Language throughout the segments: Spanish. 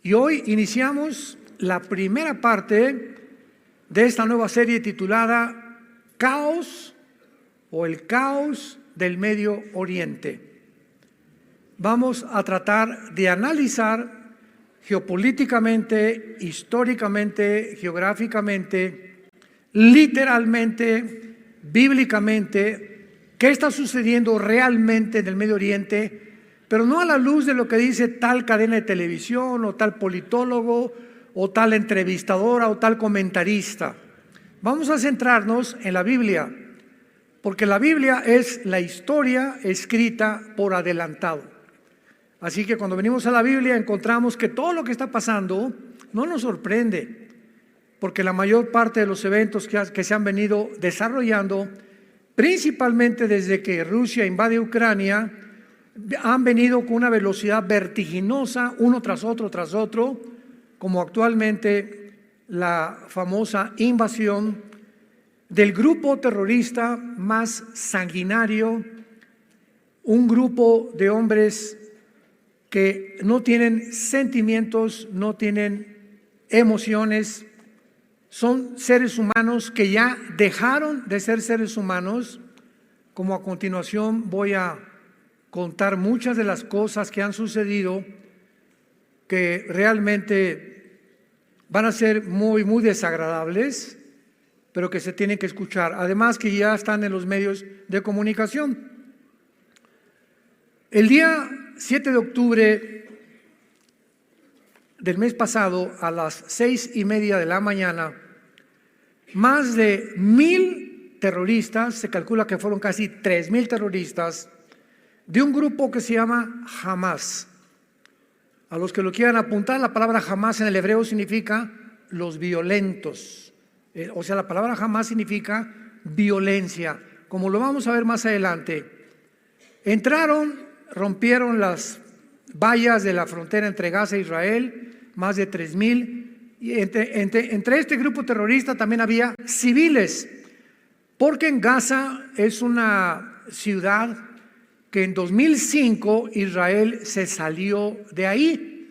Y hoy iniciamos la primera parte de esta nueva serie titulada Caos o el caos del Medio Oriente. Vamos a tratar de analizar geopolíticamente, históricamente, geográficamente, literalmente, bíblicamente, qué está sucediendo realmente en el Medio Oriente, pero no a la luz de lo que dice tal cadena de televisión o tal politólogo o tal entrevistadora o tal comentarista. Vamos a centrarnos en la Biblia, porque la Biblia es la historia escrita por adelantado. Así que cuando venimos a la Biblia encontramos que todo lo que está pasando no nos sorprende, porque la mayor parte de los eventos que se han venido desarrollando, principalmente desde que Rusia invade Ucrania, han venido con una velocidad vertiginosa, uno tras otro, como actualmente la famosa invasión del grupo terrorista más sanguinario, un grupo de hombres que no tienen sentimientos, no tienen emociones, son seres humanos que ya dejaron de ser seres humanos, como a continuación voy a contar muchas de las cosas que han sucedido que realmente van a ser muy desagradables, pero que se tienen que escuchar. Además que ya están en los medios de comunicación. El día 7 de octubre del mes pasado, a las 6:30 de la mañana, más de 1,000 terroristas, se calcula que fueron casi 3,000 terroristas, de un grupo que se llama Hamas. A los que lo quieran apuntar, la palabra Hamas en el hebreo significa los violentos. O sea, la palabra Hamas significa violencia, como lo vamos a ver más adelante. Entraron, rompieron las vallas de la frontera entre Gaza e Israel, más de 3,000. Y entre este grupo terrorista también había civiles, porque en Gaza es una ciudad que en 2005 Israel se salió de ahí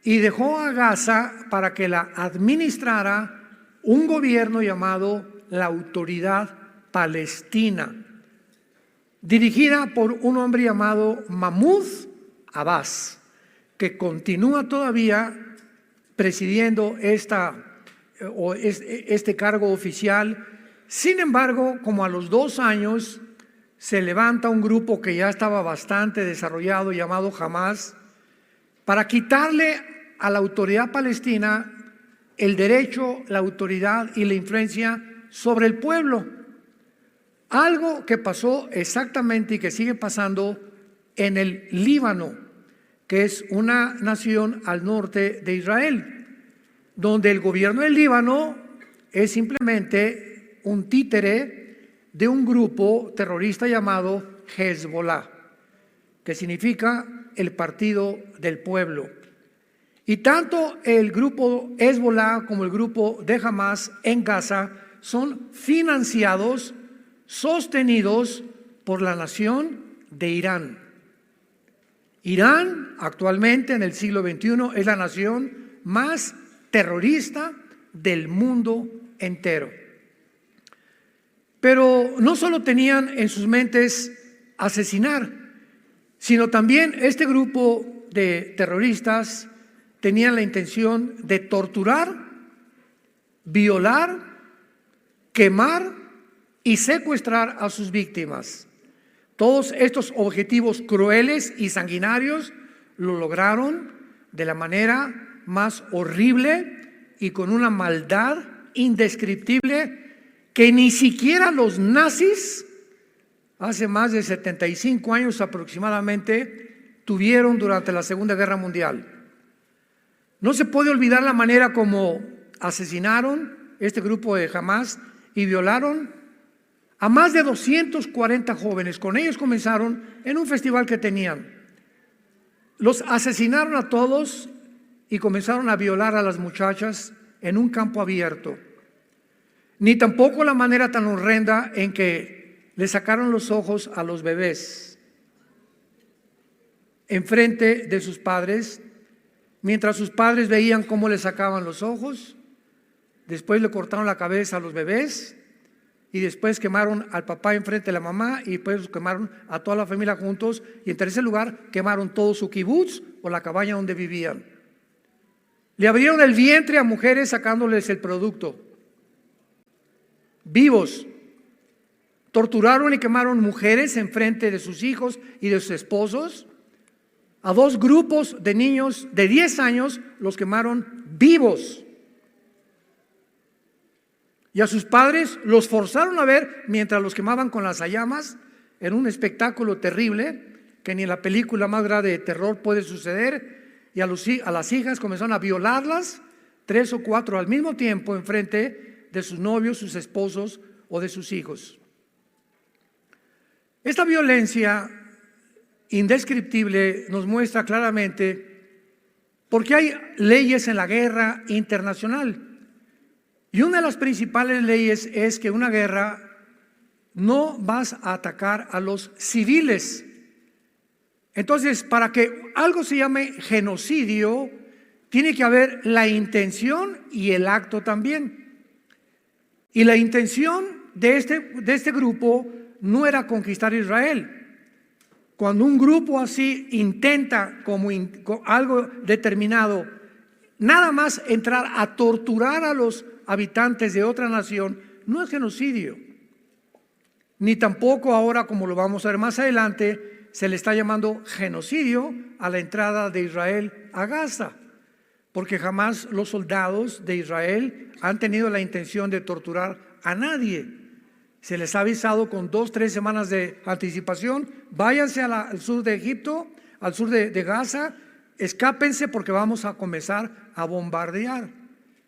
y dejó a Gaza para que la administrara un gobierno llamado la Autoridad Palestina, dirigida por un hombre llamado Mahmoud Abbas, que continúa todavía presidiendo este cargo oficial. Sin embargo, como a los 2 años, se levanta un grupo que ya estaba bastante desarrollado llamado Hamas para quitarle a la autoridad palestina el derecho, la autoridad y la influencia sobre el pueblo. Algo que pasó exactamente y que sigue pasando en el Líbano, que es una nación al norte de Israel, donde el gobierno del Líbano es simplemente un títere de un grupo terrorista llamado Hezbollah, que significa el partido del pueblo. Y tanto el grupo Hezbollah como el grupo de Hamas en Gaza son financiados, sostenidos por la nación de Irán. Irán actualmente en el siglo XXI es la nación más terrorista del mundo entero. Pero no solo tenían en sus mentes asesinar, sino también este grupo de terroristas tenían la intención de torturar, violar, quemar y secuestrar a sus víctimas. Todos estos objetivos crueles y sanguinarios lo lograron de la manera más horrible y con una maldad indescriptible que ni siquiera los nazis, hace más de 75 años aproximadamente, tuvieron durante la Segunda Guerra Mundial. No se puede olvidar la manera como asesinaron este grupo de Hamas y violaron a más de 240 jóvenes. Con ellos comenzaron en un festival que tenían. Los asesinaron a todos y comenzaron a violar a las muchachas en un campo abierto. Ni tampoco la manera tan horrenda en que le sacaron los ojos a los bebés enfrente de sus padres, mientras sus padres veían cómo le sacaban los ojos, después le cortaron la cabeza a los bebés, y después quemaron al papá enfrente de la mamá, y después quemaron a toda la familia juntos, y en tercer lugar quemaron todo su kibutz o la cabaña donde vivían. Le abrieron el vientre a mujeres sacándoles el producto, vivos. Torturaron y quemaron mujeres enfrente de sus hijos y de sus esposos. A 2 grupos de niños de 10 años los quemaron vivos. Y a sus padres los forzaron a ver mientras los quemaban con las llamas, en un espectáculo terrible que ni en la película más grande de terror puede suceder. Y a las hijas comenzaron a violarlas, 3 o 4 al mismo tiempo enfrente de sus novios, sus esposos o de sus hijos. Esta violencia indescriptible nos muestra claramente por qué hay leyes en la guerra internacional. Y una de las principales leyes es que una guerra no vas a atacar a los civiles. Entonces, para que algo se llame genocidio, tiene que haber la intención y el acto también. Y la intención de este grupo no era conquistar Israel. Cuando un grupo así intenta como algo determinado, nada más entrar a torturar a los habitantes de otra nación, no es genocidio. Ni tampoco ahora, como lo vamos a ver más adelante, se le está llamando genocidio a la entrada de Israel a Gaza, porque jamás los soldados de Israel han tenido la intención de torturar a nadie. Se les ha avisado con 2 o 3 semanas de anticipación: váyanse al sur de Egipto, al sur de Gaza, escápense porque vamos a comenzar a bombardear,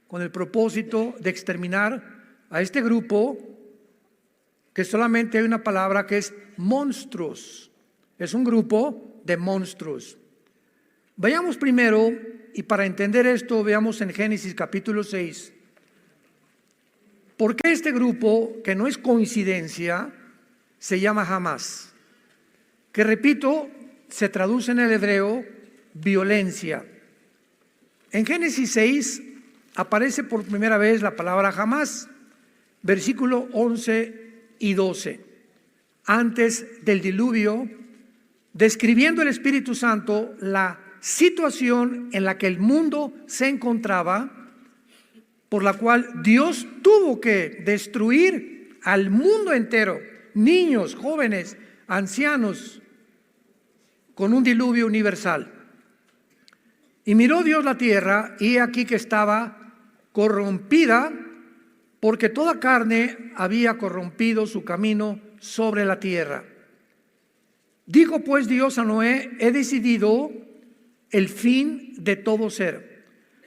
con el propósito de exterminar a este grupo, que solamente hay una palabra que es monstruos. Es un grupo de monstruos. Vayamos primero, y para entender esto, veamos en Génesis capítulo 6. ¿Por qué este grupo, que no es coincidencia, se llama Hamás? Que, repito, se traduce en el hebreo violencia. En Génesis 6 aparece por primera vez la palabra Hamás, versículo 11 y 12. Antes del diluvio, describiendo el Espíritu Santo la situación en la que el mundo se encontraba, por la cual Dios tuvo que destruir al mundo entero, niños, jóvenes, ancianos, con un diluvio universal. Y miró Dios la tierra, y aquí que estaba corrompida, porque toda carne había corrompido su camino sobre la tierra. Dijo pues Dios a Noé: he decidido el fin de todo ser,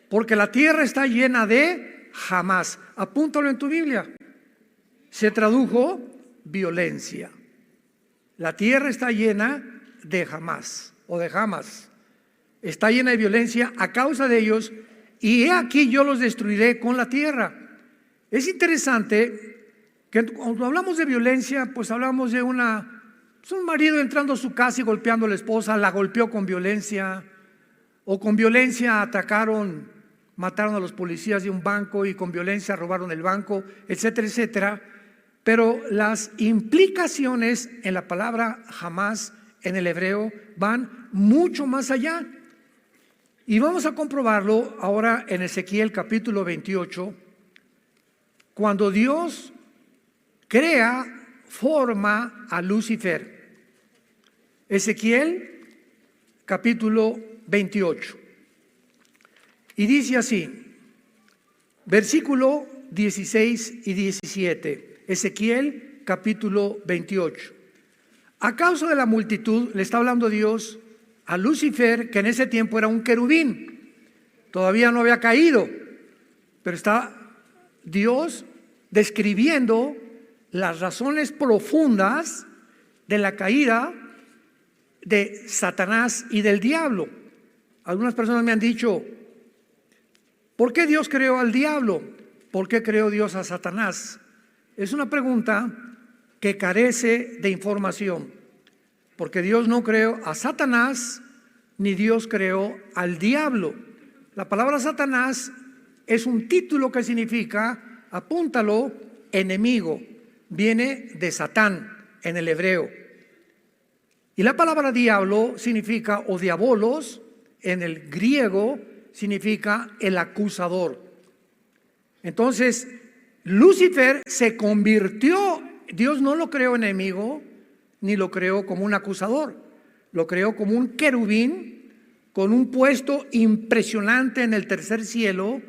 porque la tierra está llena de Hamás. Apúntalo en tu Biblia. Se tradujo violencia. La tierra está llena de Hamás o de Hamas. Está llena de violencia a causa de ellos, y he aquí yo los destruiré con la tierra. Es interesante que cuando hablamos de violencia, pues hablamos de un marido entrando a su casa y golpeando a la esposa, la golpeó con violencia, o con violencia mataron a los policías de un banco, y con violencia robaron el banco, etcétera, etcétera. Pero las implicaciones en la palabra Hamás en el hebreo van mucho más allá. Y vamos a comprobarlo ahora en Ezequiel capítulo 28, cuando Dios forma a Lucifer. Ezequiel capítulo 28. Y dice así, versículo 16 y 17, Ezequiel capítulo 28. A causa de la multitud, le está hablando Dios a Lucifer, que en ese tiempo era un querubín, todavía no había caído, pero está Dios describiendo las razones profundas de la caída de Satanás y del diablo. Algunas personas me han dicho: ¿por qué Dios creó al diablo? ¿Por qué creó Dios a Satanás? Es una pregunta que carece de información, porque Dios no creó a Satanás ni Dios creó al diablo. La palabra Satanás es un título que significa, apúntalo, enemigo. Viene de Satán en el hebreo. Y la palabra diablo significa, o diabolos, en el griego significa el acusador. Entonces, Lucifer se convirtió, Dios no lo creó enemigo, ni lo creó como un acusador, lo creó como un querubín con un puesto impresionante en el tercer cielo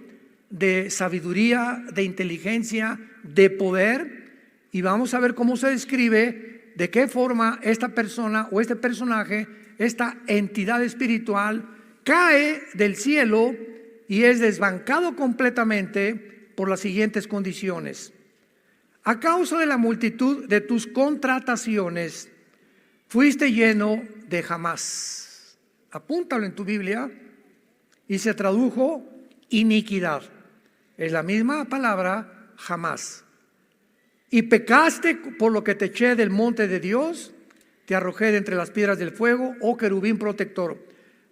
de sabiduría, de inteligencia, de poder. Y vamos a ver cómo se describe, de qué forma esta persona o este personaje, esta entidad espiritual, cae del cielo y es desbancado completamente por las siguientes condiciones. A causa de la multitud de tus contrataciones, fuiste lleno de jamás. Apúntalo en tu Biblia. Y se tradujo iniquidad. Es la misma palabra, jamás. Y pecaste por lo que te eché del monte de Dios, te arrojé de entre las piedras del fuego, oh querubín protector.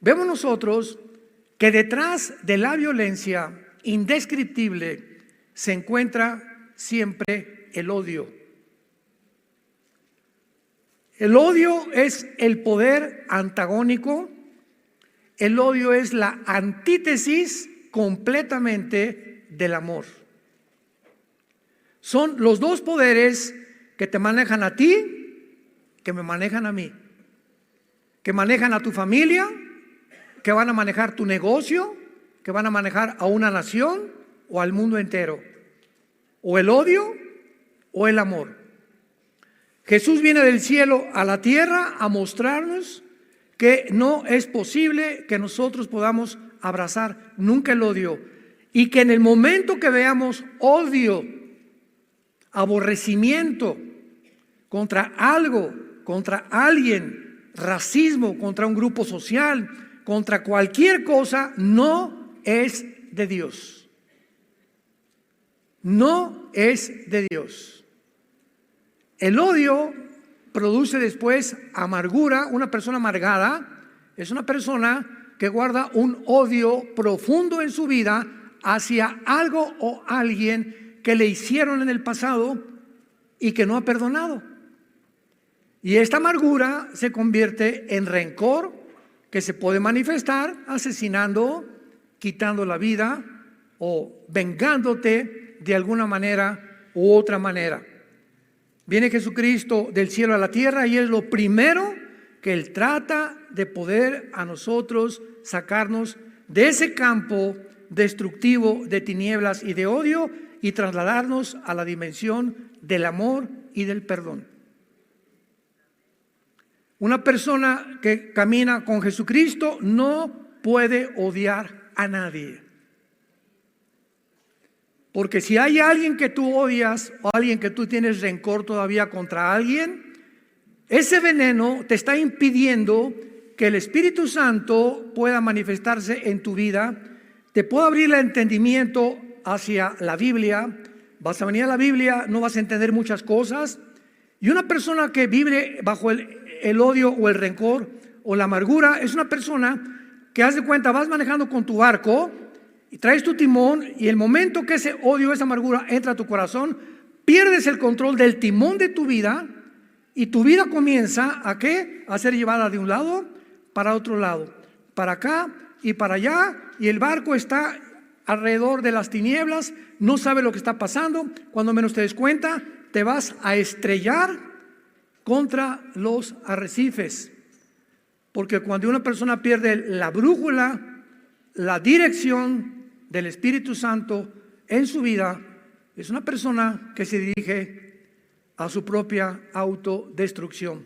Vemos nosotros que detrás de la violencia indescriptible se encuentra siempre el odio. El odio es el poder antagónico. El odio es la antítesis completamente del amor. Son los dos poderes que te manejan a ti, que me manejan a mí, que manejan a tu familia, que van a manejar tu negocio, que van a manejar a una nación o al mundo entero. O el odio o el amor. Jesús viene del cielo a la tierra a mostrarnos que no es posible que nosotros podamos abrazar nunca el odio, y que en el momento que veamos odio, aborrecimiento contra algo, contra alguien, racismo contra un grupo social, contra cualquier cosa, no es de Dios. No es de Dios. El odio produce después amargura. Una persona amargada es una persona que guarda un odio profundo en su vida hacia algo o alguien que le hicieron en el pasado y que no ha perdonado. Y esta amargura se convierte en rencor, que se puede manifestar asesinando, quitando la vida o vengándote de alguna manera u otra manera. Viene Jesucristo del cielo a la tierra y es lo primero que Él trata de poder a nosotros sacarnos de ese campo destructivo de tinieblas y de odio y trasladarnos a la dimensión del amor y del perdón. Una persona que camina con Jesucristo no puede odiar a nadie. Porque si hay alguien que tú odias o alguien que tú tienes rencor todavía contra alguien, ese veneno te está impidiendo que el Espíritu Santo pueda manifestarse en tu vida, te pueda abrir el entendimiento hacia la Biblia. Vas a venir a la Biblia, no vas a entender muchas cosas. Y una persona que vive bajo el odio o el rencor o la amargura es una persona que, haz de cuenta, vas manejando con tu barco y traes tu timón, y el momento que ese odio, esa amargura entra a tu corazón, pierdes el control del timón de tu vida y tu vida comienza ¿a qué? A ser llevada de un lado para otro lado, para acá y para allá, y el barco está alrededor de las tinieblas, no sabe lo que está pasando. Cuando menos te des cuenta, te vas a estrellar contra los arrecifes, porque cuando una persona pierde la brújula, la dirección del Espíritu Santo en su vida, es una persona que se dirige a su propia autodestrucción.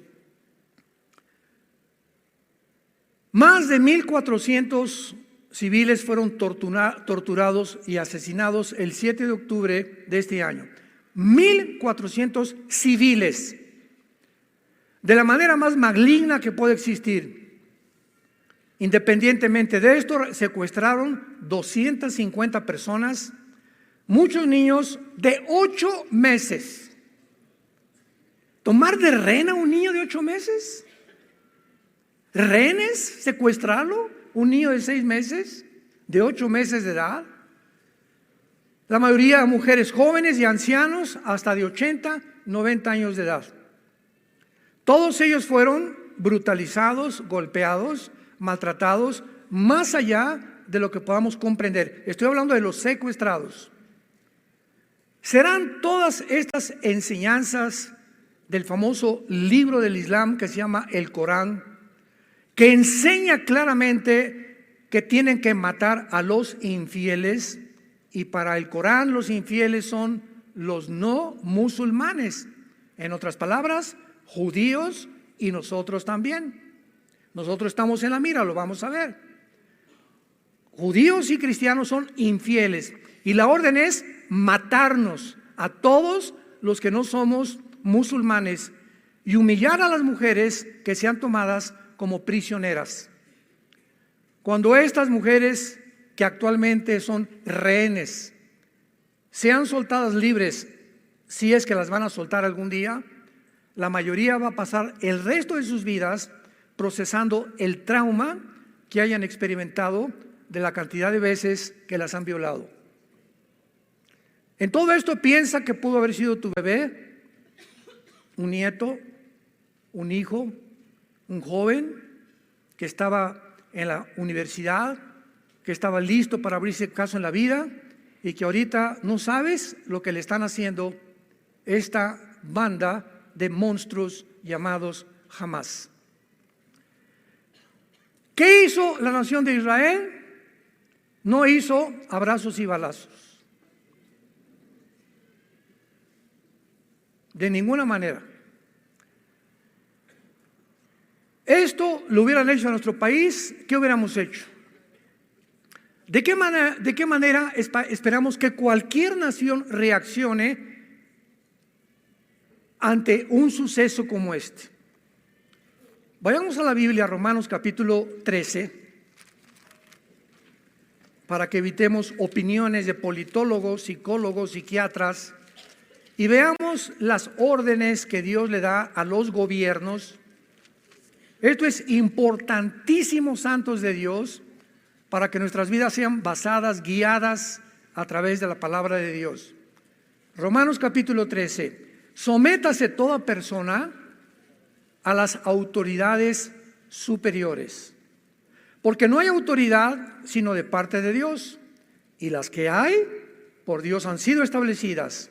Más de 1,400 civiles fueron torturados y asesinados el 7 de octubre de este año. 1,400 civiles, de la manera más maligna que puede existir. Independientemente de esto, secuestraron 250 personas, muchos niños de 8 meses. ¿Tomar de rehén a un niño de 8 meses? ¿Rehenes? ¿Secuestrarlo? ¿Un niño de 6 meses? de 8 meses de edad. La mayoría de mujeres jóvenes y ancianos hasta de 80, 90 años de edad. Todos ellos fueron brutalizados, golpeados, maltratados, más allá de lo que podamos comprender. Estoy hablando de los secuestrados. ¿Serán todas estas enseñanzas del famoso libro del Islam que se llama el Corán, que enseña claramente que tienen que matar a los infieles? Y para el Corán los infieles son los no musulmanes. En otras palabras, judíos y nosotros también. Nosotros estamos en la mira, lo vamos a ver. Judíos y cristianos son infieles. Y la orden es matarnos a todos los que no somos musulmanes y humillar a las mujeres que sean tomadas como prisioneras. Cuando estas mujeres que actualmente son rehenes sean soltadas libres, si es que las van a soltar algún día, la mayoría va a pasar el resto de sus vidas procesando el trauma que hayan experimentado de la cantidad de veces que las han violado. En todo esto piensa que pudo haber sido tu bebé, un nieto, un hijo, un joven que estaba en la universidad, que estaba listo para abrirse caso en la vida y que ahorita no sabes lo que le están haciendo esta banda de monstruos llamados Hamas. ¿Qué hizo la nación de Israel? No hizo abrazos y balazos. De ninguna manera. Esto lo hubieran hecho a nuestro país, ¿qué hubiéramos hecho? ¿De qué manera esperamos que cualquier nación reaccione ante un suceso como este? Vayamos a la Biblia, Romanos capítulo 13, para que evitemos opiniones de politólogos, psicólogos, psiquiatras, y veamos las órdenes que Dios le da a los gobiernos. Esto es importantísimo, santos de Dios, para que nuestras vidas sean basadas, guiadas a través de la palabra de Dios. Romanos capítulo 13. Sométase toda persona a las autoridades superiores, porque no hay autoridad sino de parte de Dios, y las que hay por Dios han sido establecidas.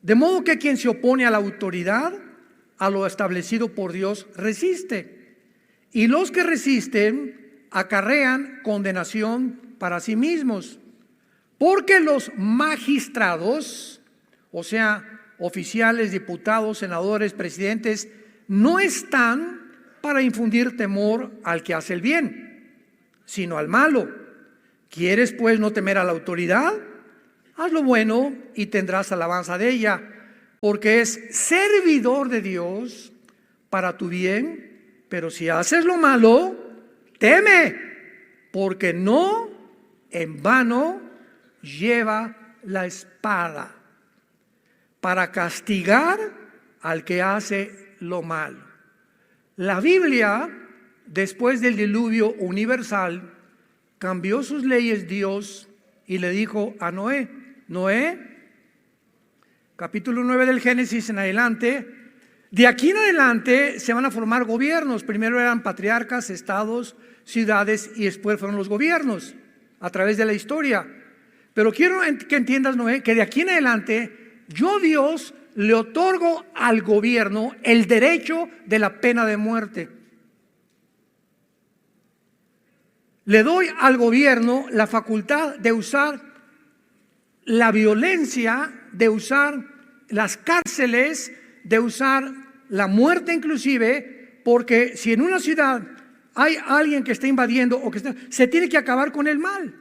De modo que quien se opone a la autoridad, a lo establecido por Dios, resiste. Y los que resisten acarrean condenación para sí mismos. Porque los magistrados, o sea, oficiales, diputados, senadores, presidentes, no están para infundir temor al que hace el bien, sino al malo. ¿Quieres pues no temer a la autoridad? Haz lo bueno y tendrás alabanza de ella, porque es servidor de Dios para tu bien. Pero si haces lo malo, teme, porque no en vano lleva la espada para castigar al que hace lo malo. La Biblia, después del diluvio universal, cambió sus leyes Dios y le dijo a Noé, capítulo 9 del Génesis en adelante, de aquí en adelante se van a formar gobiernos. Primero eran patriarcas, estados, ciudades, y después fueron los gobiernos a través de la historia. Pero quiero que entiendas, Noé, que de aquí en adelante yo, Dios, le otorgo al gobierno el derecho de la pena de muerte. Le doy al gobierno la facultad de usar la violencia, de usar las cárceles, de usar la muerte inclusive, porque si en una ciudad hay alguien que está invadiendo o que se tiene que acabar con el mal.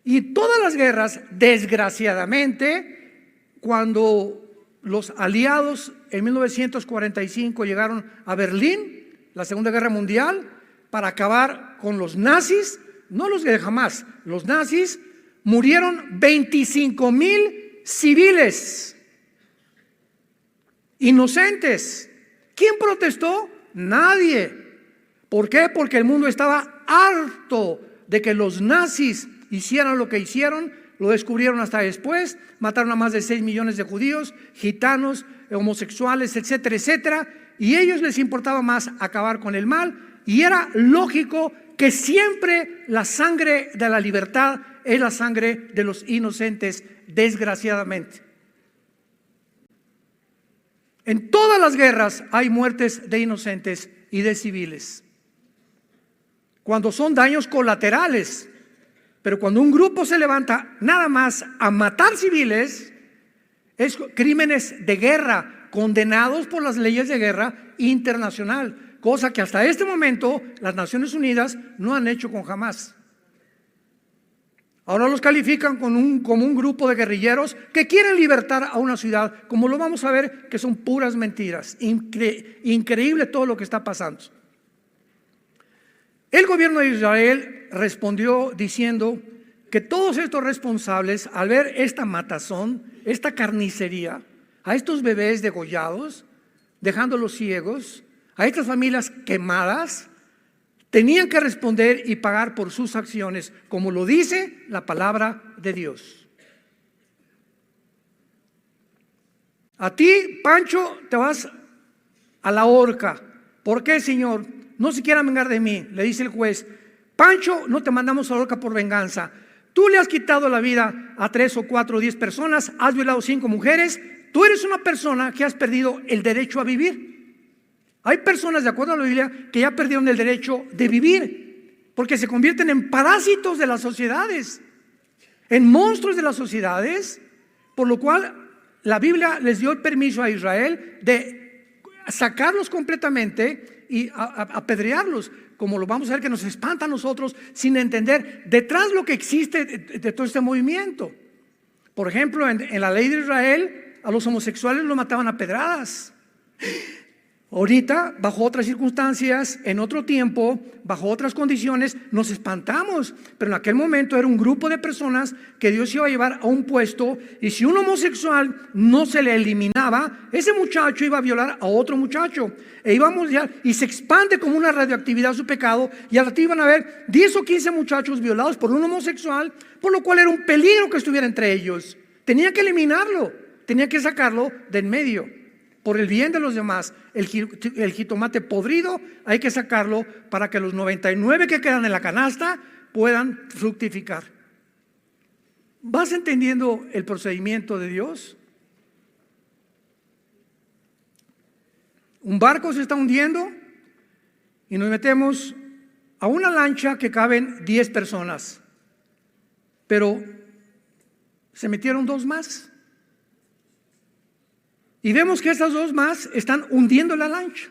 Y todas las guerras, desgraciadamente, cuando los aliados en 1945 llegaron a Berlín, la Segunda Guerra Mundial, para acabar con los nazis, no los de Hamas, los nazis, murieron 25,000 civiles inocentes. ¿Quién protestó? Nadie. ¿Por qué? Porque el mundo estaba harto de que los nazis hicieran lo que hicieron, lo descubrieron hasta después, mataron a más de 6 millones de judíos, gitanos, homosexuales, etcétera, etcétera, y a ellos les importaba más acabar con el mal, y era lógico que siempre la sangre de la libertad es la sangre de los inocentes, desgraciadamente. En todas las guerras hay muertes de inocentes y de civiles, cuando son daños colaterales. Pero cuando un grupo se levanta nada más a matar civiles, es crímenes de guerra, condenados por las leyes de guerra internacional, cosa que hasta este momento las Naciones Unidas no han hecho con Hamás. Ahora los califican como un grupo de guerrilleros que quieren libertar a una ciudad, como lo vamos a ver, que son puras mentiras. Increíble todo lo que está pasando. El gobierno de Israel respondió diciendo que todos estos responsables, al ver esta matazón, esta carnicería, a estos bebés degollados, dejándolos ciegos, a estas familias quemadas, tenían que responder y pagar por sus acciones, como lo dice la palabra de Dios. A ti, Pancho, te vas a la horca. ¿Por qué, Señor? No se quiera vengar de mí, le dice el juez. Pancho, no te mandamos a la horca por venganza. Tú le has quitado la vida a 3 o 4 o 10 personas, has violado 5 mujeres. Tú eres una persona que has perdido el derecho a vivir. Hay personas, de acuerdo a la Biblia, que ya perdieron el derecho de vivir, porque se convierten en parásitos de las sociedades, en monstruos de las sociedades, por lo cual la Biblia les dio el permiso a Israel de sacarlos completamente y apedrearlos, como lo vamos a ver, que nos espanta a nosotros sin entender detrás lo que existe de todo este movimiento. Por ejemplo, en la ley de Israel a los homosexuales los mataban a pedradas. Ahorita, bajo otras circunstancias, en otro tiempo, bajo otras condiciones, nos espantamos. Pero en aquel momento era un grupo de personas que Dios iba a llevar a un puesto, y si un homosexual no se le eliminaba, ese muchacho iba a violar a otro muchacho. Y se expande como una radioactividad su pecado, y al rato iban a haber 10 o 15 muchachos violados por un homosexual, por lo cual era un peligro que estuviera entre ellos. Tenía que eliminarlo, tenía que sacarlo de en medio. Por el bien de los demás, el jitomate podrido hay que sacarlo para que los 99 que quedan en la canasta puedan fructificar. ¿Vas entendiendo el procedimiento de Dios? Un barco se está hundiendo y nos metemos a una lancha que caben 10 personas, pero se metieron 2 más. Y vemos que estas 2 más están hundiendo la lancha.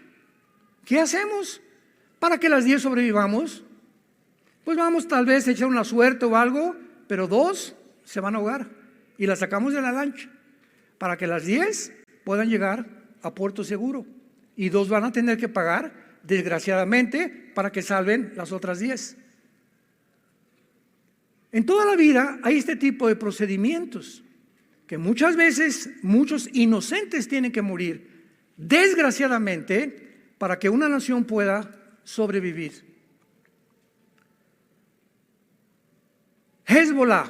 ¿Qué hacemos para que las 10 sobrevivamos? Pues vamos tal vez a echar una suerte o algo, pero 2 se van a ahogar y las sacamos de la lancha para que las 10 puedan llegar a puerto seguro. Y 2 van a tener que pagar, desgraciadamente, para que salven las otras 10. En toda la vida hay este tipo de procedimientos, que muchas veces muchos inocentes tienen que morir, desgraciadamente, para que una nación pueda sobrevivir. Hezbollah.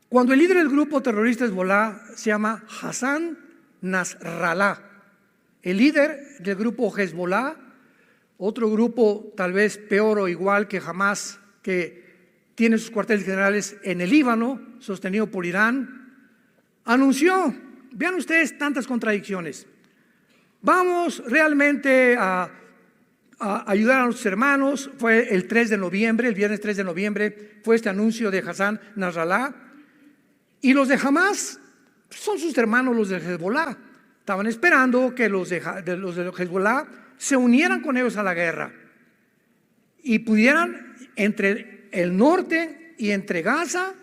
Cuando el líder del grupo terrorista Hezbollah se llama Hassan Nasrallah, el líder del grupo Hezbollah, otro grupo tal vez peor o igual que Hamás, que tiene sus cuarteles generales en el Líbano, sostenido por Irán, anunció, vean ustedes tantas contradicciones, vamos realmente a ayudar a nuestros hermanos. Fue el 3 de noviembre, el viernes 3 de noviembre, fue este anuncio de Hassan Nasrallah. Y los de Hamás son sus hermanos, los de Hezbollah. Estaban esperando que los de Hezbollah se unieran con ellos a la guerra y pudieran entre el norte y entre Gaza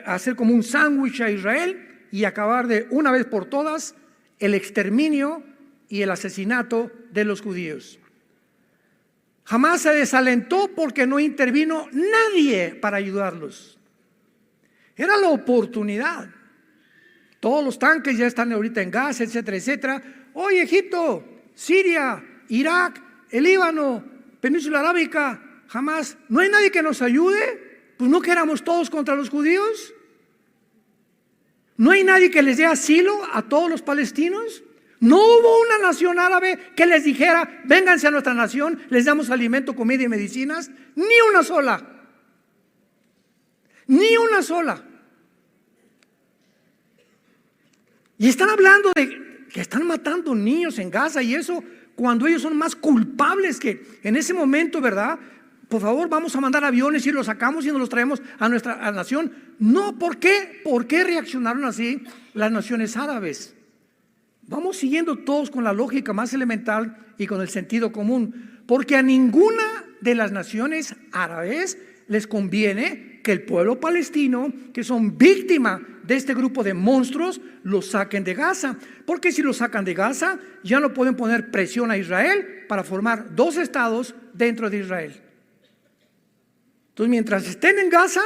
hacer como un sándwich a Israel y acabar de una vez por todas el exterminio y el asesinato de los judíos. Jamás se desalentó porque no intervino nadie para ayudarlos. Era la oportunidad. Todos los tanques ya están ahorita en Gaza, etcétera, etcétera. Hoy Egipto, Siria, Irak, el Líbano, Península Arábica, jamás. ¿No hay nadie que nos ayude? Pues no que éramos todos contra los judíos. ¿No hay nadie que les dé asilo a todos los palestinos? No hubo una nación árabe que les dijera, vénganse a nuestra nación, les damos alimento, comida y medicinas. Ni una sola. Ni una sola. Y están hablando de que están matando niños en Gaza y eso cuando ellos son más culpables que en ese momento, ¿verdad? Por favor, vamos a mandar aviones y los sacamos y nos los traemos a nuestra nación. No, ¿por qué? ¿Por qué reaccionaron así las naciones árabes? Vamos siguiendo todos con la lógica más elemental y con el sentido común, porque a ninguna de las naciones árabes les conviene que el pueblo palestino, que son víctimas de este grupo de monstruos, los saquen de Gaza. Porque si los sacan de Gaza, ya no pueden poner presión a Israel para formar dos estados dentro de Israel. Entonces, mientras estén en Gaza,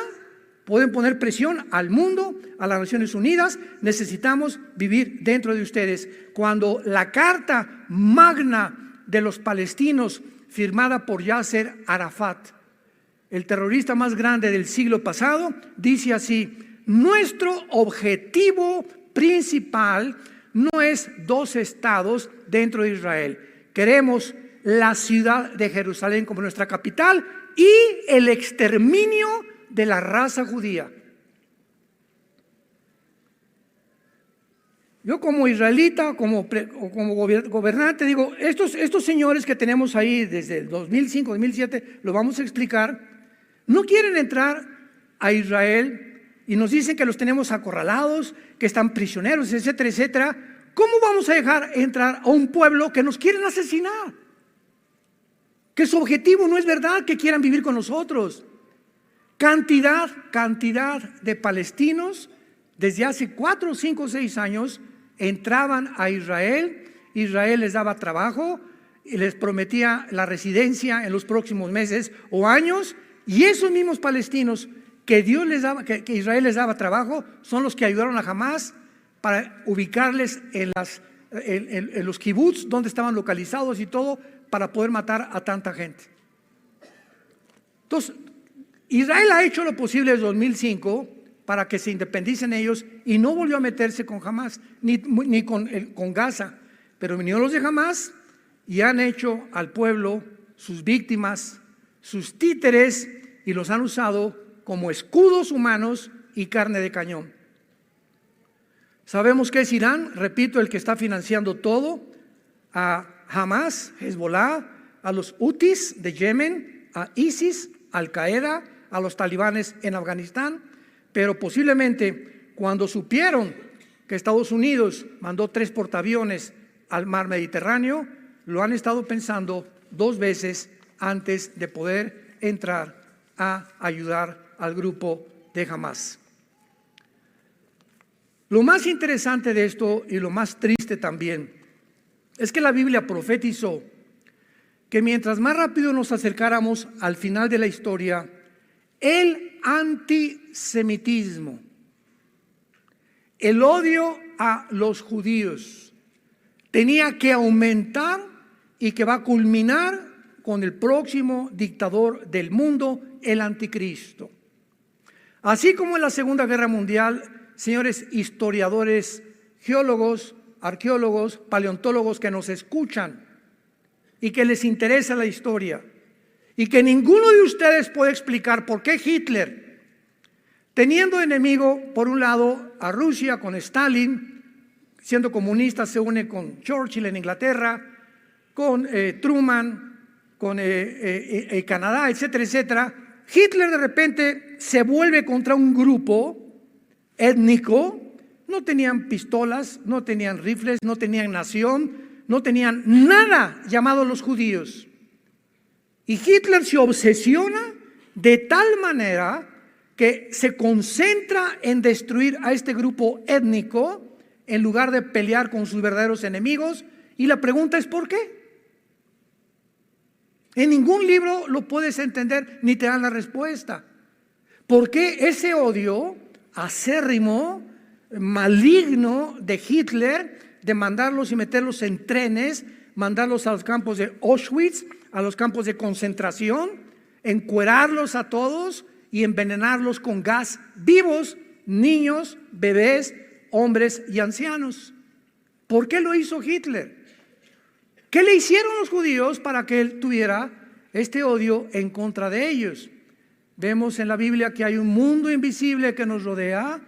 pueden poner presión al mundo, a las Naciones Unidas. Necesitamos vivir dentro de ustedes. Cuando la carta magna de los palestinos, firmada por Yasser Arafat, el terrorista más grande del siglo pasado, dice así: nuestro objetivo principal no es dos estados dentro de Israel. Queremos la ciudad de Jerusalén como nuestra capital y el exterminio de la raza judía. Yo como israelita, como gobernante, digo, estos señores que tenemos ahí desde el 2005, 2007, lo vamos a explicar, no quieren entrar a Israel y nos dicen que los tenemos acorralados, que están prisioneros, etcétera, etcétera. ¿Cómo vamos a dejar entrar a un pueblo que nos quieren asesinar? Que su objetivo no es verdad que quieran vivir con nosotros. Cantidad de palestinos desde hace 4, 5, 6 años entraban a Israel. Israel les daba trabajo y les prometía la residencia en los próximos meses o años, y esos mismos palestinos que Dios les daba, que Israel les daba trabajo, son los que ayudaron a Hamás para ubicarles en los kibbutz donde estaban localizados y todo, para poder matar a tanta gente. Entonces, Israel ha hecho lo posible desde 2005 para que se independicen ellos y no volvió a meterse con Hamás ni con Gaza, pero vinieron los de Hamás y han hecho al pueblo sus víctimas, sus títeres, y los han usado como escudos humanos y carne de cañón. Sabemos que es Irán, repito, el que está financiando todo, a Hamás, Hezbollah, a los Houthis de Yemen, a ISIS, Al Qaeda, a los talibanes en Afganistán. Pero posiblemente cuando supieron que Estados Unidos mandó 3 portaaviones al mar Mediterráneo, lo han estado pensando 2 veces antes de poder entrar a ayudar al grupo de Hamás. Lo más interesante de esto y lo más triste también es que la Biblia profetizó que mientras más rápido nos acercáramos al final de la historia, el antisemitismo, el odio a los judíos, tenía que aumentar y que va a culminar con el próximo dictador del mundo, el anticristo. Así como en la Segunda Guerra Mundial, señores historiadores, geólogos, arqueólogos, paleontólogos que nos escuchan y que les interesa la historia, y que ninguno de ustedes puede explicar por qué Hitler, teniendo enemigo por un lado a Rusia con Stalin, siendo comunista se une con Churchill en Inglaterra, con Truman, con Canadá, etcétera, etcétera. Hitler de repente se vuelve contra un grupo étnico. No tenían pistolas, no tenían rifles, no tenían nación, no tenían nada llamado los judíos. Y Hitler se obsesiona de tal manera que se concentra en destruir a este grupo étnico en lugar de pelear con sus verdaderos enemigos. Y la pregunta es ¿por qué? En ningún libro lo puedes entender ni te dan la respuesta. ¿Por qué ese odio acérrimo, maligno de Hitler, de mandarlos y meterlos en trenes, mandarlos a los campos de Auschwitz, a los campos de concentración, encuerarlos a todos y envenenarlos con gas vivos, niños, bebés, hombres y ancianos. ¿Por qué lo hizo Hitler? ¿Qué le hicieron los judíos para que él tuviera este odio en contra de ellos? Vemos en la Biblia que hay un mundo invisible que nos rodea,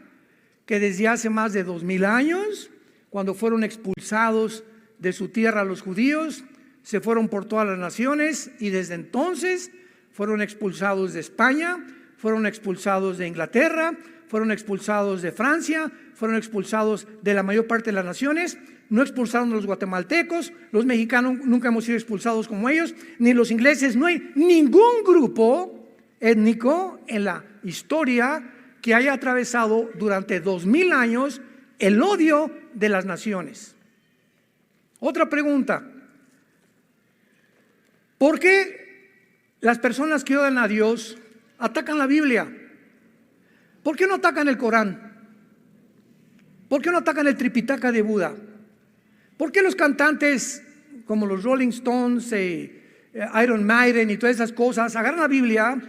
que desde hace más de 2000 años, cuando fueron expulsados de su tierra los judíos, se fueron por todas las naciones y desde entonces fueron expulsados de España, fueron expulsados de Inglaterra, fueron expulsados de Francia, fueron expulsados de la mayor parte de las naciones. No expulsaron a los guatemaltecos, los mexicanos nunca hemos sido expulsados como ellos, ni los ingleses. No hay ningún grupo étnico en la historia que haya atravesado durante 2000 años el odio de las naciones. Otra pregunta: ¿por qué las personas que odian a Dios atacan la Biblia? ¿Por qué no atacan el Corán? ¿Por qué no atacan el Tripitaka de Buda? ¿Por qué los cantantes como los Rolling Stones, Iron Maiden y todas esas cosas agarran la Biblia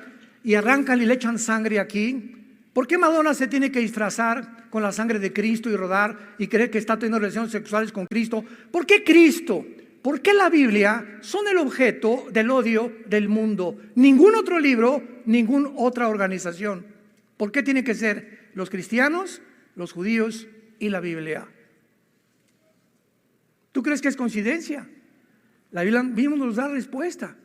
y arrancan y le echan sangre aquí? ¿Por qué Madonna se tiene que disfrazar con la sangre de Cristo y rodar y creer que está teniendo relaciones sexuales con Cristo? ¿Por qué Cristo? ¿Por qué la Biblia son el objeto del odio del mundo? Ningún otro libro, ninguna otra organización. ¿Por qué tiene que ser los cristianos, los judíos y la Biblia? ¿Tú crees que es coincidencia? La Biblia mismo nos da respuesta.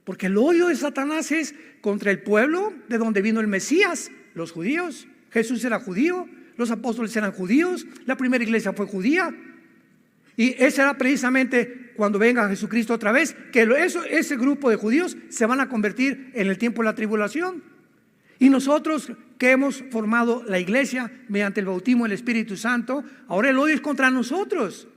Porque el odio de Satanás es contra el pueblo de donde vino el Mesías, los judíos. Jesús era judío, los apóstoles eran judíos, la primera iglesia fue judía. Y ese era precisamente cuando venga Jesucristo otra vez, que ese grupo de judíos se van a convertir en el tiempo de la tribulación. Y nosotros que hemos formado la iglesia mediante el bautismo del Espíritu Santo, ahora el odio es contra nosotros.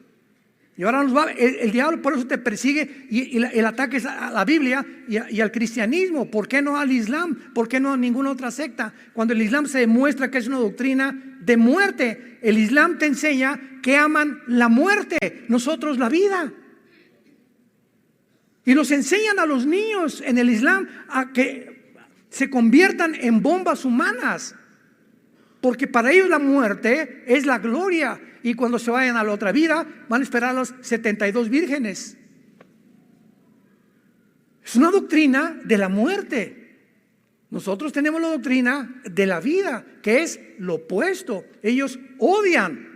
Y ahora el diablo por eso te persigue y el ataque es a la Biblia y al cristianismo. ¿Por qué no al Islam? ¿Por qué no a ninguna otra secta? Cuando el Islam se demuestra que es una doctrina de muerte. El Islam te enseña que aman la muerte, nosotros la vida. Y nos enseñan a los niños en el Islam a que se conviertan en bombas humanas, porque para ellos la muerte es la gloria, y cuando se vayan a la otra vida van a esperar a las 72 vírgenes. Es una doctrina de la muerte. Nosotros tenemos la doctrina de la vida, que es lo opuesto. Ellos odian.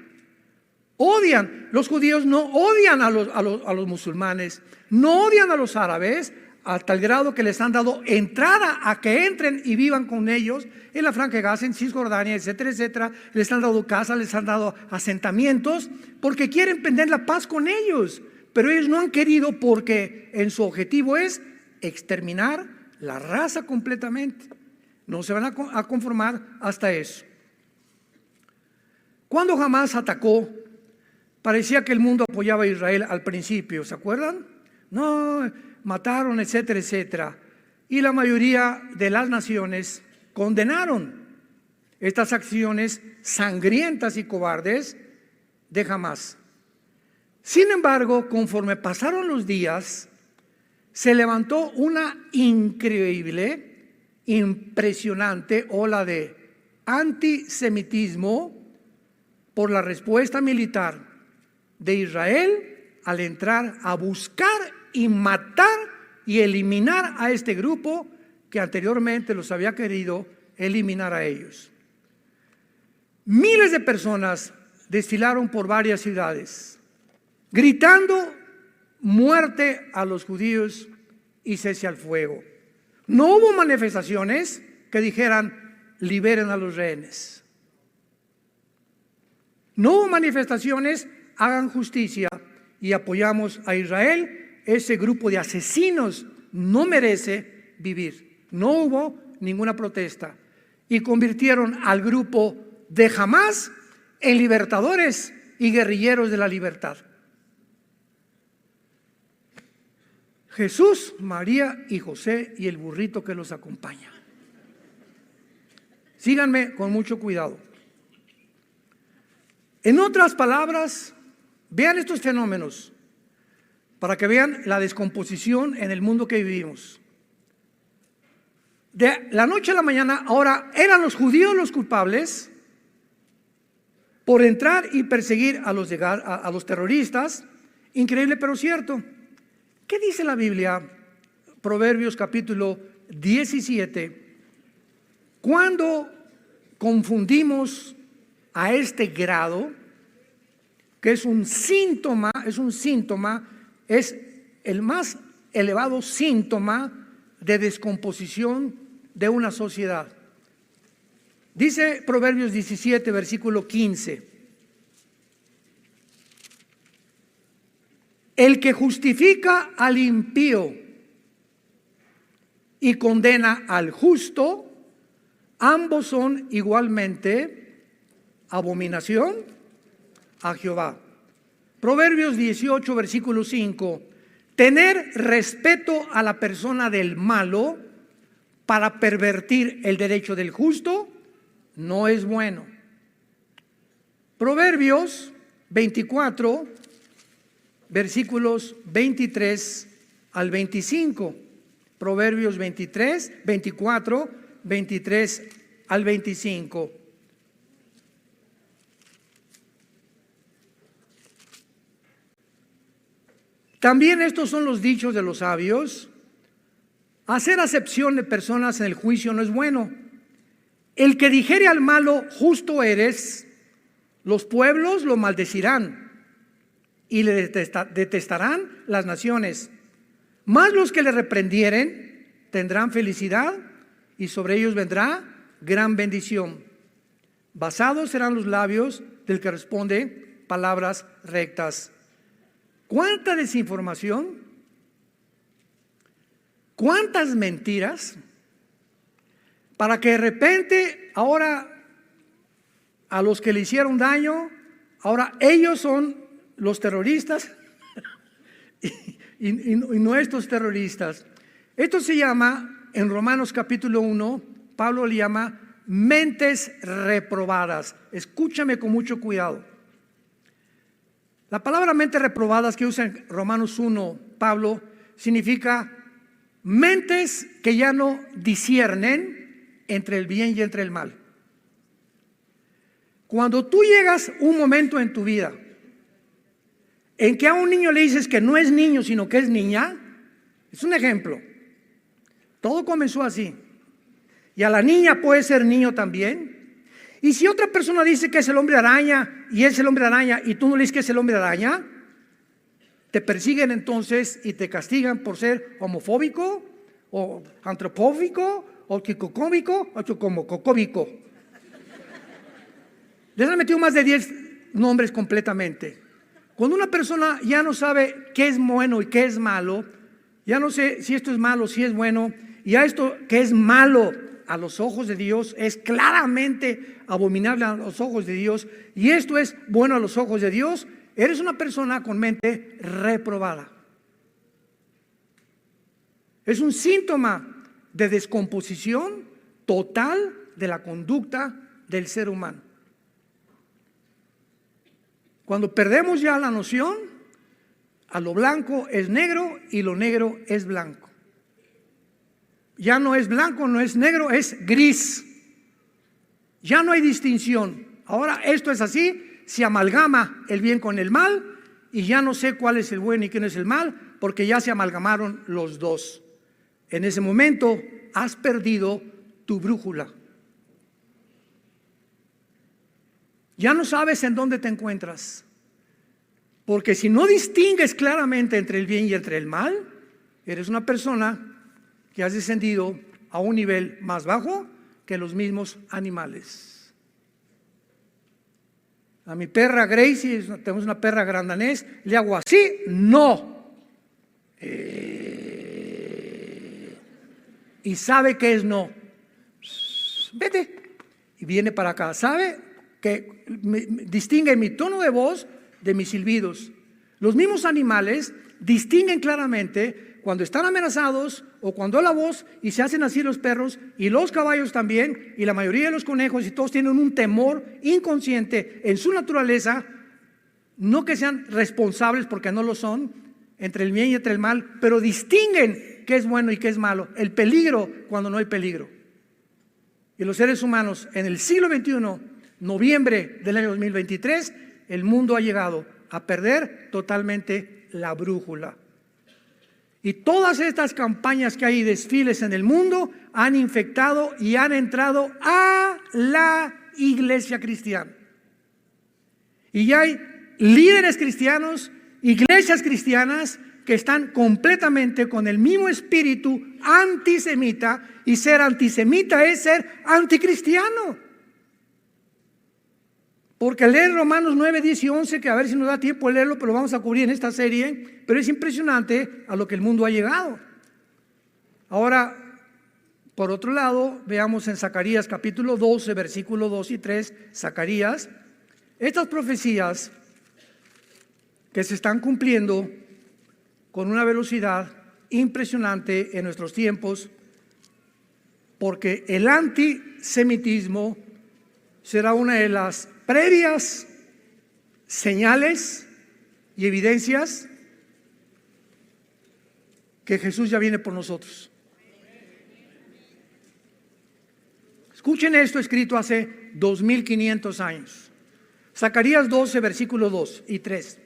Los judíos no odian a los musulmanes, no odian a los árabes, a tal grado que les han dado entrada a que entren y vivan con ellos en la Franja de Gaza, en Cisjordania, etcétera, etcétera. Les han dado casas, les han dado asentamientos, porque quieren prender la paz con ellos. Pero ellos no han querido, porque en su objetivo es exterminar la raza completamente. No se van a conformar hasta eso. Cuando Hamás atacó, parecía que el mundo apoyaba a Israel al principio, ¿se acuerdan? No, mataron, etcétera, etcétera. Y la mayoría de las naciones condenaron estas acciones sangrientas y cobardes de Hamás. Sin embargo, conforme pasaron los días, se levantó una increíble, impresionante ola de antisemitismo por la respuesta militar de Israel al entrar a buscar y matar y eliminar a este grupo que anteriormente los había querido eliminar a ellos. Miles de personas desfilaron por varias ciudades, gritando muerte a los judíos y cese al fuego. No hubo manifestaciones que dijeran liberen a los rehenes. No hubo manifestaciones, hagan justicia y apoyamos a Israel. Ese grupo de asesinos no merece vivir. No hubo ninguna protesta y convirtieron al grupo de Hamás en libertadores y guerrilleros de la libertad. Jesús, María y José y el burrito que los acompaña. Síganme con mucho cuidado. En otras palabras, vean estos fenómenos para que vean la descomposición en el mundo que vivimos. de la noche a la mañana, ahora eran los judíos los culpables por entrar y perseguir a los terroristas. Increíble pero cierto. ¿Qué dice la Biblia? Proverbios capítulo 17. Cuando confundimos a este grado, que es un síntoma, es el más elevado síntoma de descomposición de una sociedad. Dice Proverbios 17, versículo 15. El que justifica al impío y condena al justo, ambos son igualmente abominación a Jehová. Proverbios 18, versículo 5. Tener respeto a la persona del malo para pervertir el derecho del justo no es bueno. Proverbios 24, versículos 23 al 25. Proverbios 24, 23 al 25. También estos son los dichos de los sabios. Hacer acepción de personas en el juicio no es bueno. El que dijere al malo, justo eres, los pueblos lo maldecirán y le detestarán las naciones. Mas los que le reprendieren tendrán felicidad y sobre ellos vendrá gran bendición. Basados serán los labios del que responde palabras rectas. ¿Cuánta desinformación? ¿Cuántas mentiras? Para que de repente ahora a los que le hicieron daño, ahora ellos son los terroristas y nuestros terroristas. Esto se llama, en Romanos capítulo 1, Pablo le llama mentes reprobadas. Escúchame con mucho cuidado. La palabra mentes reprobadas que usa en Romanos 1, Pablo, significa mentes que ya no disciernen entre el bien y entre el mal. Cuando tú llegas un momento en tu vida en que a un niño le dices que no es niño sino que es niña, es un ejemplo. Todo comenzó así. Y a la niña puede ser niño también. Y si otra persona dice que es el hombre araña y es el hombre araña y tú no le dices que es el hombre araña, te persiguen entonces y te castigan por ser homofóbico o antropófico o quicocómico o chocomococómico. Les han metido más de 10 nombres completamente. Cuando una persona ya no sabe qué es bueno y qué es malo, ya no sé si esto es malo, si es bueno, y a esto que es malo a los ojos de Dios es claramente abominable a los ojos de Dios, y esto es bueno a los ojos de Dios, eres una persona con mente reprobada. Es un síntoma de descomposición total de la conducta del ser humano. Cuando perdemos ya la noción, a lo blanco es negro y lo negro es blanco. Ya no es blanco, no es negro, es gris. Ya no hay distinción. Ahora esto es así, se amalgama el bien con el mal y ya no sé cuál es el bueno y quién es el mal, porque ya se amalgamaron los dos. En ese momento has perdido tu brújula. Ya no sabes en dónde te encuentras, porque si no distingues claramente entre el bien y entre el mal, eres una persona que has descendido a un nivel más bajo que los mismos animales. A mi perra Gracie, tenemos una perra gran danés, le hago así, no. Y sabe que es no. Vete. Y viene para acá. Sabe que distingue mi tono de voz de mis silbidos. Los mismos animales distinguen claramente cuando están amenazados o cuando la voz, y se hacen así los perros y los caballos también, y la mayoría de los conejos, y todos tienen un temor inconsciente en su naturaleza, no que sean responsables porque no lo son, entre el bien y entre el mal, pero distinguen qué es bueno y qué es malo, el peligro cuando no hay peligro. Y los seres humanos en el siglo XXI, noviembre del año 2023, el mundo ha llegado a perder totalmente la brújula. Y todas estas campañas que hay, desfiles en el mundo, han infectado y han entrado a la iglesia cristiana. Y ya hay líderes cristianos, iglesias cristianas que están completamente con el mismo espíritu antisemita, y ser antisemita es ser anticristiano. Porque leer Romanos 9, 10 y 11, que a ver si nos da tiempo de leerlo, pero lo vamos a cubrir en esta serie, pero es impresionante a lo que el mundo ha llegado. Ahora, por otro lado, veamos en Zacarías capítulo 12, versículo 2 y 3, Zacarías, estas profecías que se están cumpliendo con una velocidad impresionante en nuestros tiempos, porque el antisemitismo será una de las previas señales y evidencias que Jesús ya viene por nosotros. Escuchen esto escrito hace 2500 años. Zacarías 12, versículos 2 y 3.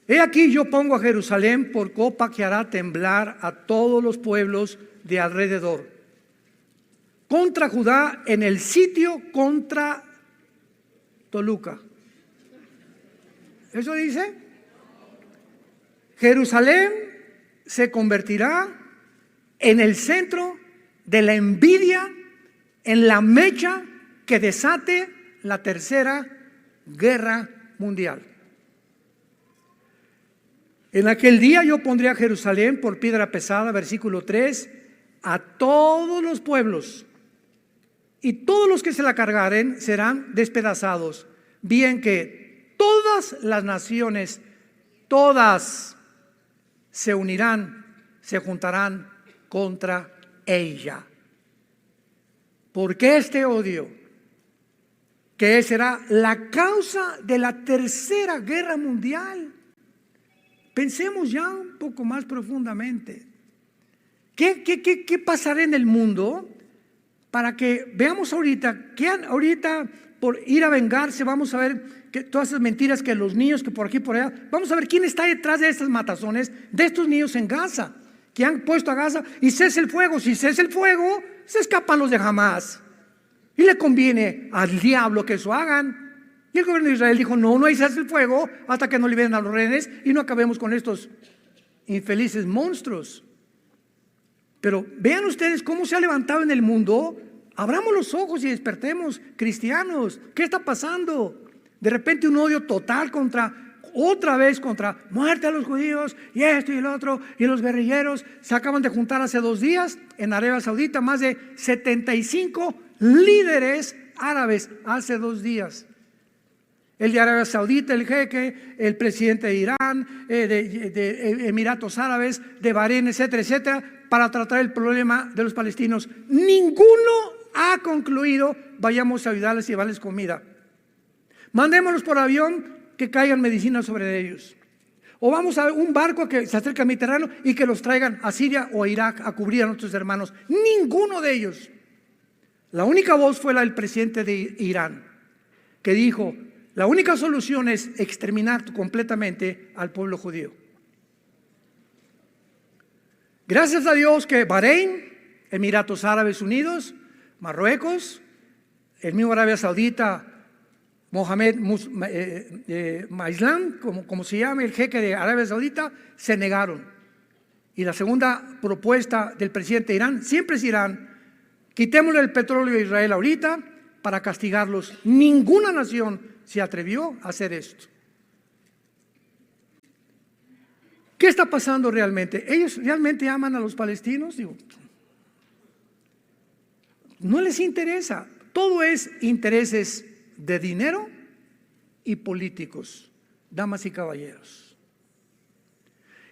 He aquí yo pongo a Jerusalén por copa que hará temblar a todos los pueblos de alrededor. Contra Judá en el sitio contra Toluca. ¿Eso dice? Jerusalén se convertirá en el centro de la envidia, en la mecha que desate la tercera guerra mundial. En aquel día yo pondré a Jerusalén por piedra pesada, versículo 3, a todos los pueblos, y todos los que se la cargaren serán despedazados, bien que todas las naciones, todas se unirán, se juntarán contra ella. ¿Por qué este odio? Que será la causa de la tercera guerra mundial. Pensemos ya un poco más profundamente. ¿Qué pasará en el mundo para que veamos ahorita, que ahorita por ir a vengarse, vamos a ver que todas esas mentiras que los niños, que por aquí por allá, vamos a ver quién está detrás de estas matazones de estos niños en Gaza, que han puesto a Gaza y cese el fuego. Si cese el fuego, se escapan los de Hamás. Y le conviene al diablo que eso hagan. Y el gobierno de Israel dijo, no hay cese el fuego hasta que no liberen a los rehenes y no acabemos con estos infelices monstruos. Pero vean ustedes cómo se ha levantado en el mundo. Abramos los ojos y despertemos, cristianos. ¿Qué está pasando? De repente un odio total otra vez contra muerte a los judíos y esto y el otro, y los guerrilleros. Se acaban de juntar hace 2 días en Arabia Saudita más de 75 líderes árabes hace 2 días. El de Arabia Saudita, el jeque, el presidente de Irán, de Emiratos Árabes, de Bahrein, etcétera, etcétera, para tratar el problema de los palestinos. Ninguno ha concluido, vayamos a ayudarles y llevarles comida. Mandémoslos por avión, que caigan medicinas sobre ellos. O vamos a un barco que se acerca al Mediterráneo y que los traigan a Siria o a Irak a cubrir a nuestros hermanos. Ninguno de ellos. La única voz fue la del presidente de Irán, que dijo, la única solución es exterminar completamente al pueblo judío. Gracias a Dios que Bahrein, Emiratos Árabes Unidos, Marruecos, el mismo Arabia Saudita, Mohamed Maislam, como se llama, el jeque de Arabia Saudita, se negaron. Y la segunda propuesta del presidente de Irán, siempre es Irán, quitémosle el petróleo a Israel ahorita para castigarlos. Ninguna nación se atrevió a hacer esto. ¿Qué está pasando realmente? ¿Ellos realmente aman a los palestinos? Digo, no les interesa. Todo es intereses de dinero y políticos, damas y caballeros.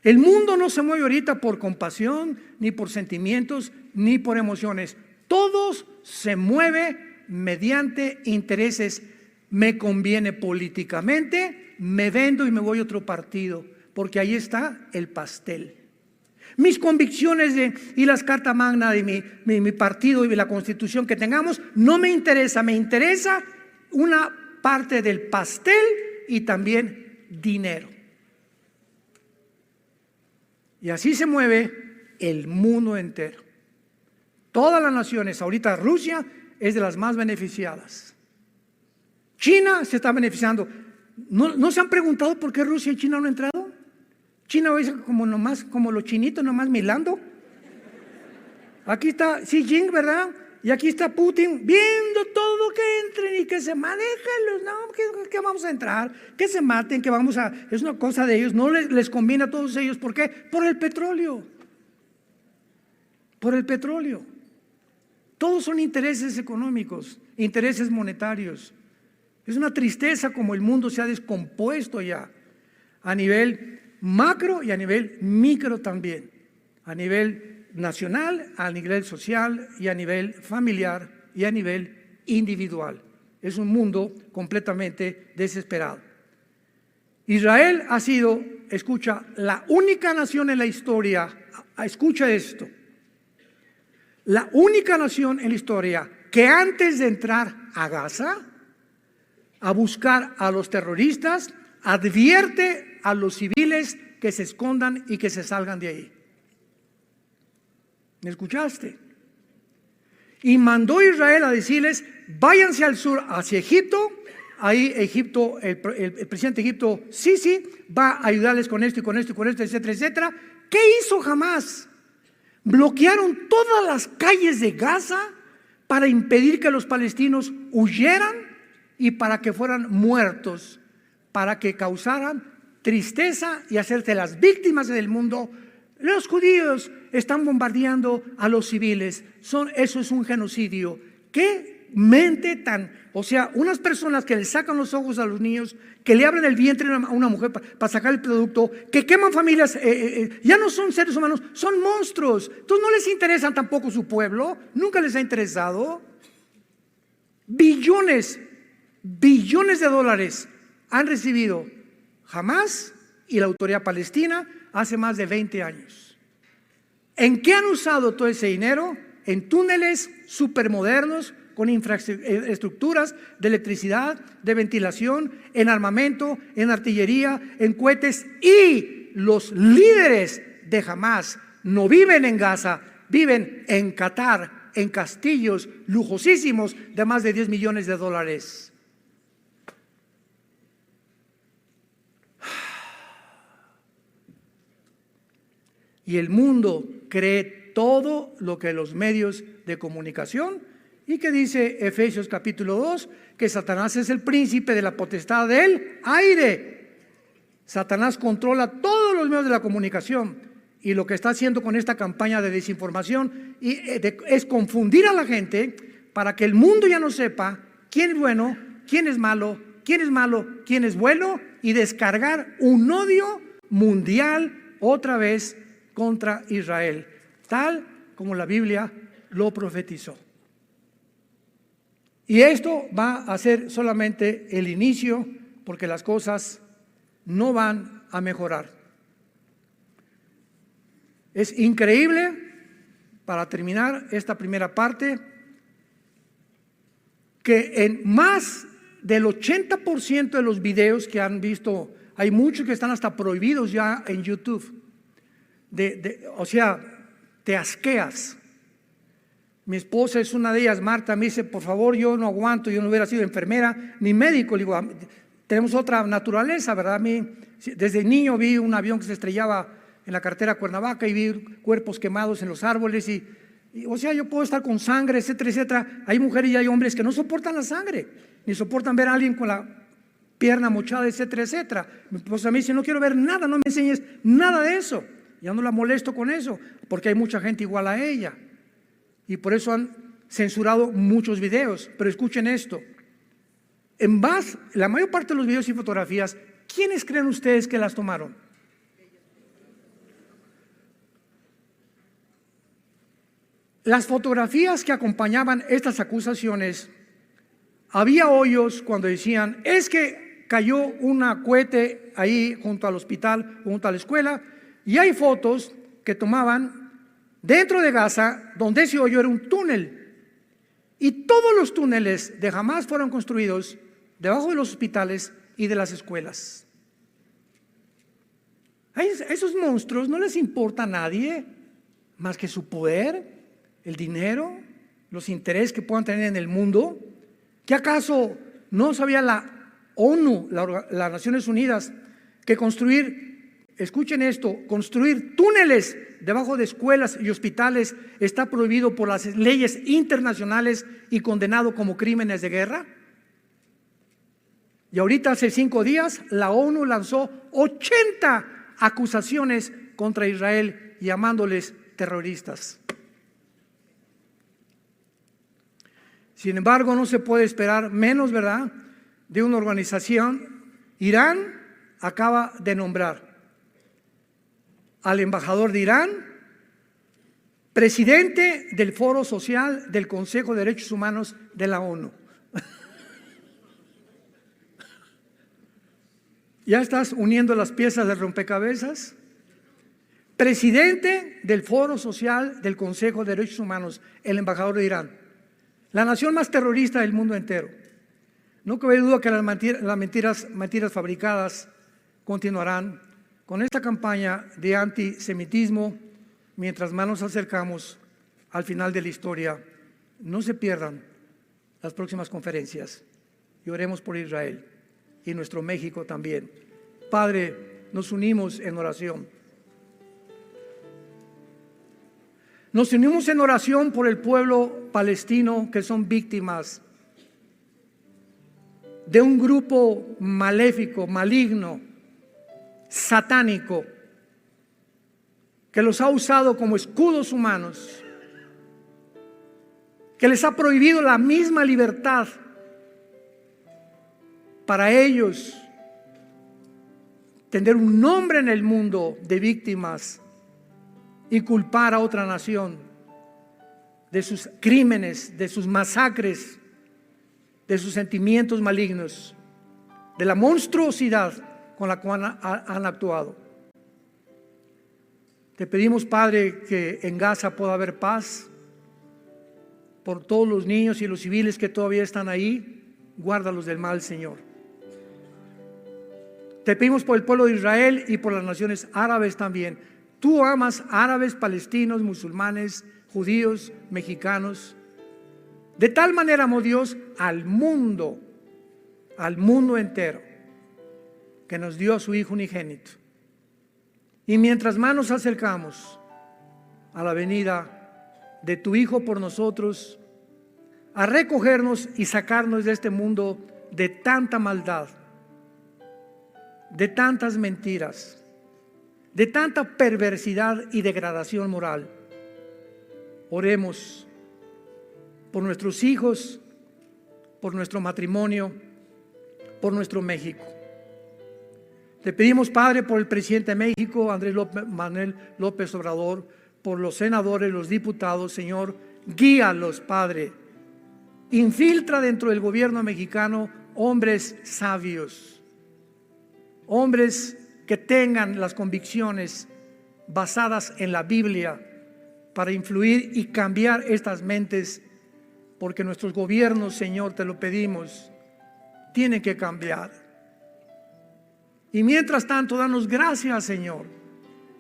El mundo no se mueve ahorita por compasión, ni por sentimientos, ni por emociones. Todos se mueve mediante intereses. Me conviene políticamente, me vendo y me voy a otro partido. porque ahí está el pastel. Mis convicciones y las cartas magna de mi partido y de la constitución que tengamos no me interesa, me interesa una parte del pastel y también dinero. Y así se mueve el mundo entero. Todas las naciones, ahorita Rusia es de las más beneficiadas. China se está beneficiando. ¿No se han preguntado por qué Rusia y China no han entrado? China es como los chinitos nomás milando. Aquí está Xi Jinping, ¿verdad? Y aquí está Putin viendo todo que entren y que se manejen los, no, que vamos a entrar, que se maten, que vamos a, es una cosa de ellos, no les conviene a todos ellos. ¿Por qué? Por el petróleo. Por el petróleo. Todos son intereses económicos, intereses monetarios. Es una tristeza como el mundo se ha descompuesto ya a nivel macro y a nivel micro también, a nivel nacional, a nivel social y a nivel familiar y a nivel individual. Es un mundo completamente desesperado. Israel ha sido, escucha, la única nación en la historia, escucha esto, la única nación en la historia que antes de entrar a Gaza, a buscar a los terroristas, advierte a los civiles que se escondan y que se salgan de ahí. ¿Me escuchaste? Y mandó a Israel a decirles, váyanse al sur hacia Egipto. Ahí Egipto, el presidente de Egipto, sí, va a ayudarles con esto y con esto y con esto, etcétera, etcétera. ¿Qué hizo Hamás? Bloquearon todas las calles de Gaza para impedir que los palestinos huyeran y para que fueran muertos, para que causaran tristeza y hacerse las víctimas del mundo. Los judíos están bombardeando a los civiles. Eso es un genocidio. ¿Qué mente tan? O sea, unas personas que le sacan los ojos a los niños, que le abren el vientre a una mujer para sacar el producto, que queman familias, ya no son seres humanos, son monstruos. Entonces no les interesan tampoco su pueblo, nunca les ha interesado. Billones de dólares han recibido Hamás y la autoridad palestina hace más de 20 años. ¿En qué han usado todo ese dinero? En túneles supermodernos con infraestructuras de electricidad, de ventilación, en armamento, en artillería, en cohetes. Y los líderes de Hamás no viven en Gaza, viven en Qatar, en castillos lujosísimos de más de 10 millones de dólares. Y el mundo cree todo lo que los medios de comunicación, y que dice Efesios capítulo 2, que Satanás es el príncipe de la potestad del aire. Satanás controla todos los medios de la comunicación, y lo que está haciendo con esta campaña de desinformación es confundir a la gente para que el mundo ya no sepa quién es bueno, quién es malo, quién es malo, quién es bueno, y descargar un odio mundial otra vez contra Israel, tal como la Biblia lo profetizó. Y esto va a ser solamente el inicio, porque las cosas no van a mejorar. Es increíble, para terminar esta primera parte, que en más del 80% de los videos que han visto, hay muchos que están hasta prohibidos ya en YouTube. O sea, te asqueas. Mi esposa es una de ellas, Marta, me dice, por favor, yo no aguanto, yo no hubiera sido enfermera ni médico. Le digo, tenemos otra naturaleza, ¿verdad? A mí, desde niño vi un avión que se estrellaba en la carretera Cuernavaca y vi cuerpos quemados en los árboles y o sea, yo puedo estar con sangre, etcétera, etcétera. Hay mujeres y hay hombres que no soportan la sangre, ni soportan ver a alguien con la pierna mochada, etcétera, etcétera. Mi esposa me dice, no quiero ver nada, no me enseñes nada de eso. Ya no la molesto con eso, porque hay mucha gente igual a ella. Y por eso han censurado muchos videos. Pero escuchen esto. En base, la mayor parte de los videos y fotografías, ¿quiénes creen ustedes que las tomaron? Las fotografías que acompañaban estas acusaciones, había hoyos cuando decían, es que cayó un cohete ahí junto al hospital, junto a la escuela, y hay fotos que tomaban dentro de Gaza, donde ese hoyo era un túnel. Y todos los túneles de Hamás fueron construidos debajo de los hospitales y de las escuelas. A esos monstruos no les importa a nadie más que su poder, el dinero, los intereses que puedan tener en el mundo. ¿Qué acaso no sabía la ONU, las Naciones Unidas, que construir, escuchen esto, construir túneles debajo de escuelas y hospitales está prohibido por las leyes internacionales y condenado como crímenes de guerra? Y ahorita hace 5 días la ONU lanzó 80 acusaciones contra Israel llamándoles terroristas. Sin embargo, no se puede esperar menos, ¿verdad?, de una organización. Irán acaba de nombrar al embajador de Irán presidente del Foro Social del Consejo de Derechos Humanos de la ONU. ¿Ya estás uniendo las piezas del rompecabezas? Presidente del Foro Social del Consejo de Derechos Humanos, el embajador de Irán, la nación más terrorista del mundo entero. No cabe duda que las mentiras fabricadas continuarán con esta campaña de antisemitismo mientras más nos acercamos al final de la historia. No se pierdan las próximas conferencias y oremos por Israel y nuestro México también. Padre, nos unimos en oración. Nos unimos en oración por el pueblo palestino que son víctimas de un grupo maléfico, maligno, satánico, que los ha usado como escudos humanos, que les ha prohibido la misma libertad para ellos tener un nombre en el mundo de víctimas y culpar a otra nación de sus crímenes, de sus masacres, de sus sentimientos malignos, de la monstruosidad con la cual han actuado. Te pedimos, Padre, que en Gaza pueda haber paz por todos los niños y los civiles que todavía están ahí. Guárdalos del mal, Señor. Te pedimos por el pueblo de Israel y por las naciones árabes también. Tú amas árabes, palestinos, musulmanes, judíos, mexicanos. De tal manera amó Dios al mundo entero, que nos dio a su Hijo unigénito. Y mientras más nos acercamos a la venida de tu Hijo por nosotros, a recogernos y sacarnos de este mundo de tanta maldad, de tantas mentiras, de tanta perversidad y degradación moral, oremos por nuestros hijos, por nuestro matrimonio, por nuestro México. Te pedimos, Padre, por el presidente de México, Manuel López Obrador, por los senadores, los diputados, Señor, guíalos, Padre. Infiltra dentro del gobierno mexicano hombres sabios, hombres que tengan las convicciones basadas en la Biblia para influir y cambiar estas mentes, porque nuestros gobiernos, Señor, te lo pedimos, tienen que cambiar. Y mientras tanto, danos gracias, Señor.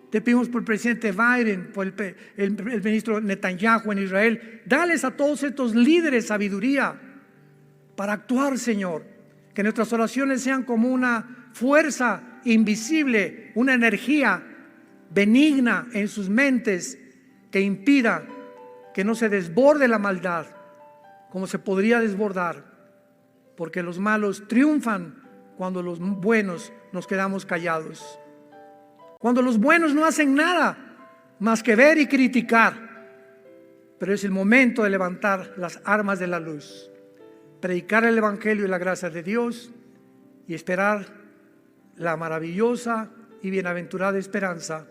Te pedimos por el presidente Biden, por el ministro Netanyahu en Israel. Dales a todos estos líderes sabiduría para actuar, Señor. Que nuestras oraciones sean como una fuerza invisible, una energía benigna en sus mentes que impida que no se desborde la maldad como se podría desbordar, porque los malos triunfan cuando los buenos nos quedamos callados, cuando los buenos no hacen nada más que ver y criticar. Pero es el momento de levantar las armas de la luz, predicar el evangelio y la gracia de Dios y esperar la maravillosa y bienaventurada esperanza,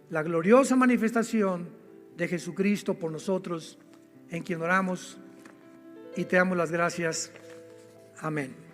la gloriosa manifestación de Jesucristo por nosotros, en quien oramos y te damos las gracias. Amén.